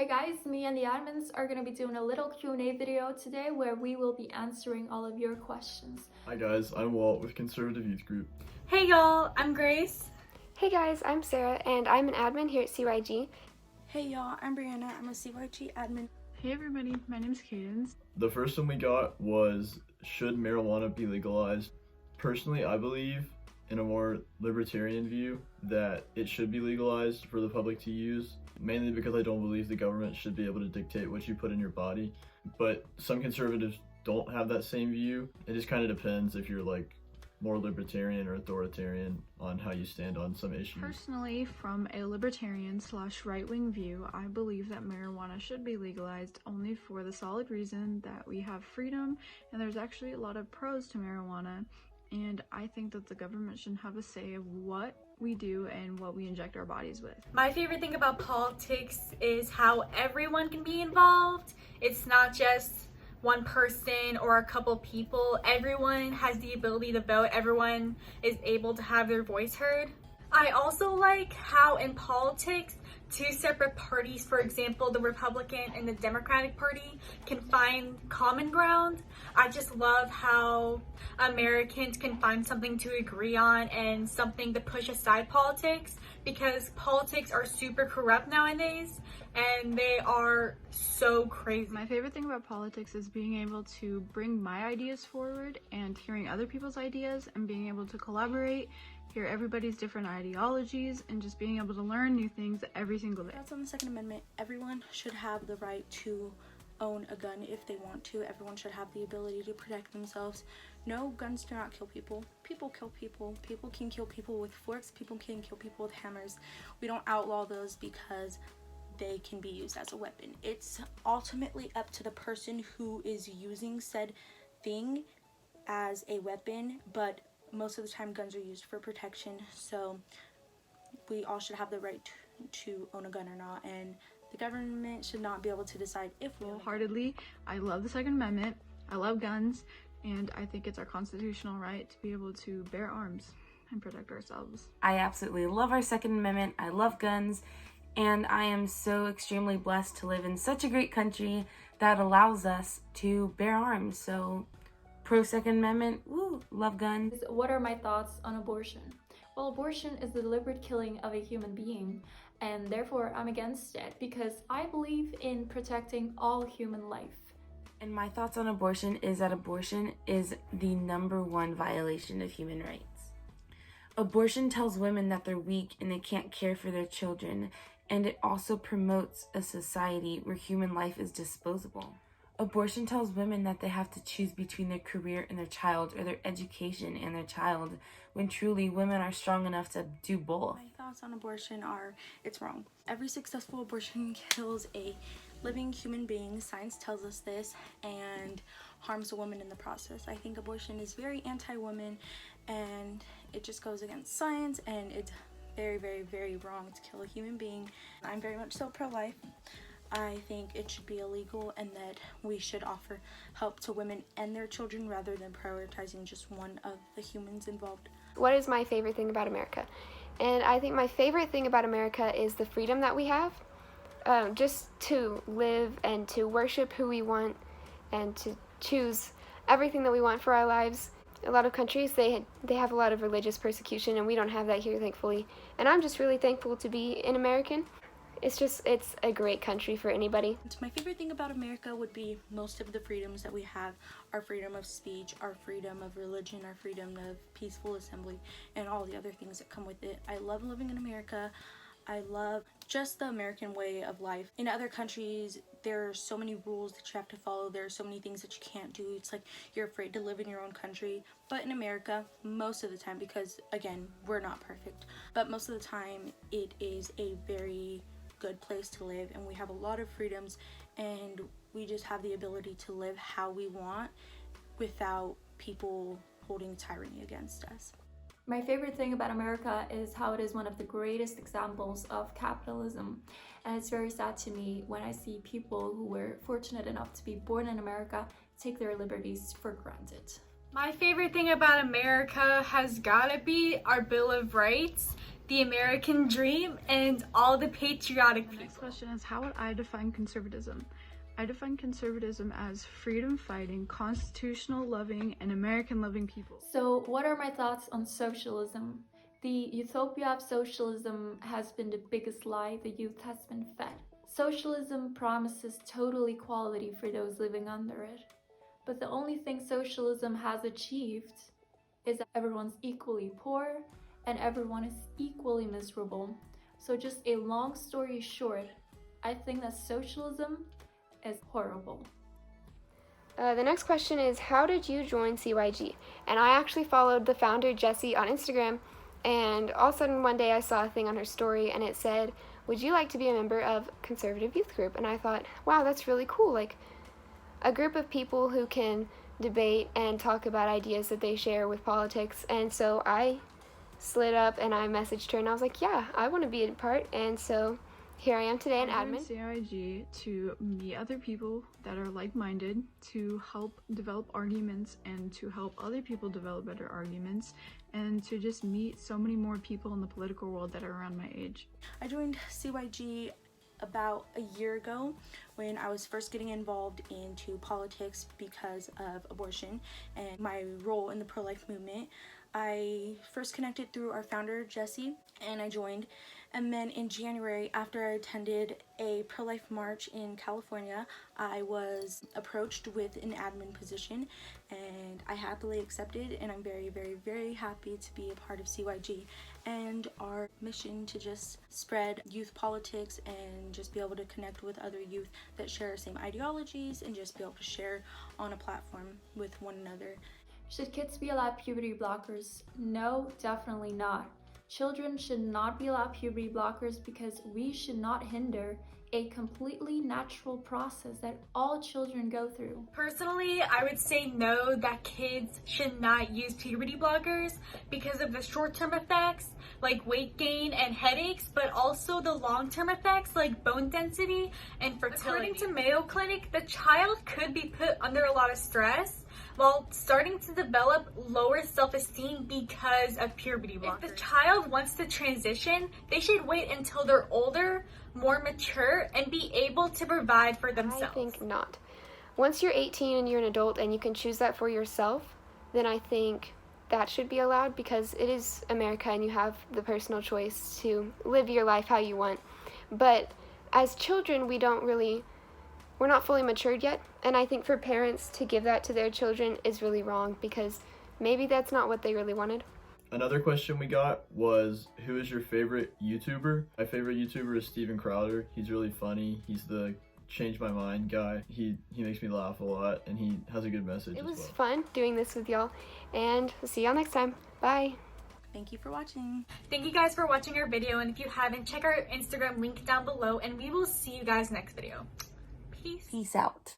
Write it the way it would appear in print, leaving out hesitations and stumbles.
Hi guys, me and the admins are going to be doing a little Q&A video today where we will be answering all of your questions. Hi guys, I'm Walt with Conservative Youth Group. Hey y'all, I'm Grace. Hey guys, I'm Sarah and I'm an admin here at CYG. Hey y'all, I'm Brianna. I'm a CYG admin. Hey everybody, my name is Cadence. The first one we got was, should marijuana be legalized? Personally, I believe, in a more libertarian view, that it should be legalized for the public to use, mainly because I don't believe the government should be able to dictate what you put in your body. But some conservatives don't have that same view. It just kind of depends if you're like more libertarian or authoritarian on how you stand on some issues. Personally, from a libertarian / right-wing view, I believe that marijuana should be legalized only for the solid reason that we have freedom and there's actually a lot of pros to marijuana, and I think that the government shouldn't have a say of what we do and what we inject our bodies with. My favorite thing about politics is how everyone can be involved. It's not just one person or a couple people. Everyone has the ability to vote. Everyone is able to have their voice heard. I also like how in politics, two separate parties, for example, the Republican and the Democratic Party, can find common ground. I just love how Americans can find something to agree on and something to push aside politics, because politics are super corrupt nowadays and they are so crazy. My favorite thing about politics is being able to bring my ideas forward and hearing other people's ideas and being able to collaborate, hear everybody's different ideologies, and just being able to learn new things every single day. That's on the Second Amendment. Everyone should have the right to own a gun if they want to. Everyone should have the ability to protect themselves. No, guns do not kill people. People kill people. People can kill people with forks. People can kill people with hammers. We don't outlaw those because they can be used as a weapon. It's ultimately up to the person who is using said thing as a weapon, but most of the time guns are used for protection, so we all should have the right to own a gun or not, and the government should not be able to decide if we Wholeheartedly, I love the Second Amendment, I love guns, and I think it's our constitutional right to be able to bear arms and protect ourselves. I absolutely love our Second Amendment, I love guns, and I am so extremely blessed to live in such a great country that allows us to bear arms. So pro Second Amendment, woo, love guns. What are my thoughts on abortion? Well, abortion is the deliberate killing of a human being, and therefore I'm against it because I believe in protecting all human life. And my thoughts on abortion is that abortion is the #1 violation of human rights. Abortion tells women that they're weak and they can't care for their children, and it also promotes a society where human life is disposable. Abortion tells women that they have to choose between their career and their child, or their education and their child, when truly women are strong enough to do both. My thoughts on abortion are, it's wrong. Every successful abortion kills a living human being, science tells us this, and harms a woman in the process. I think abortion is very anti-woman, and it just goes against science, and it's very, very, very wrong to kill a human being. I'm very much so pro-life. I think it should be illegal, and that we should offer help to women and their children rather than prioritizing just one of the humans involved. What is my favorite thing about America? And I think my favorite thing about America is the freedom that we have, just to live and to worship who we want and to choose everything that we want for our lives. A lot of countries, they have a lot of religious persecution, and we don't have that here, thankfully. And I'm just really thankful to be an American. It's a great country for anybody. My favorite thing about America would be most of the freedoms that we have. Our freedom of speech, our freedom of religion, our freedom of peaceful assembly, and all the other things that come with it. I love living in America. I love just the American way of life. In other countries, there are so many rules that you have to follow. There are so many things that you can't do. It's like you're afraid to live in your own country. But in America, most of the time, because again, we're not perfect, but most of the time it is a very good place to live, and we have a lot of freedoms, and we just have the ability to live how we want without people holding tyranny against us. My favorite thing about America is how it is one of the greatest examples of capitalism, and it's very sad to me when I see people who were fortunate enough to be born in America take their liberties for granted. My favorite thing about America has gotta be our Bill of Rights. the American dream, and all the patriotic The people. next question is, how would I define conservatism? I define conservatism as freedom-fighting, constitutional-loving, and American-loving people. So, what are my thoughts on socialism? The utopia of socialism has been the biggest lie the youth has been fed. Socialism promises total equality for those living under it. But the only thing socialism has achieved is that everyone's equally poor and everyone is equally miserable. So just a long story short, I think that socialism is horrible. The next question is, how did you join CYG? And I actually followed the founder, Jessie, on Instagram, and all of a sudden one day I saw a thing on her story and it said, would you like to be a member of conservative youth group? And I thought, wow, that's really cool. Like, a group of people who can debate and talk about ideas that they share with politics. And so I slid up and I messaged her and I was like, yeah, I want to be a part. And so here I am today, an I joined admin. CYG to meet other people that are like-minded, to help develop arguments and to help other people develop better arguments, and to just meet so many more people in the political world that are around my age. I joined CYG about a year ago when I was first getting involved into politics because of abortion and my role in the pro-life movement. I first connected through our founder, Jessie, and I joined. And then in January, after I attended a pro-life march in California, I was approached with an admin position and I happily accepted, and I'm very, very, very happy to be a part of CYG and our mission to just spread youth politics and just be able to connect with other youth that share our same ideologies and just be able to share on a platform with one another. Should kids be allowed puberty blockers? No, definitely not. Children should not be allowed puberty blockers because we should not hinder a completely natural process that all children go through. Personally, I would say no, that kids should not use puberty blockers because of the short-term effects like weight gain and headaches, but also the long-term effects like bone density and fertility. According to Mayo Clinic, the child could be put under a lot of stress while starting to develop lower self-esteem because of puberty blockers. If the child wants to transition, they should wait until they're older, more mature, and be able to provide for themselves. I think not. Once you're 18 and you're an adult and you can choose that for yourself, then I think that should be allowed because it is America and you have the personal choice to live your life how you want. But as children, we're not fully matured yet, and I think for parents to give that to their children is really wrong because maybe that's not what they really wanted. Another question we got was, who is your favorite YouTuber? My favorite YouTuber is Steven Crowder. He's really funny. He's the change my mind guy. He makes me laugh a lot and he has a good message It as was well. fun doing this with y'all, and see y'all next time. Bye. Thank you for watching. Thank you guys for watching our video, and if you haven't, check our Instagram link down below, and we will see you guys next video. Peace. Peace out.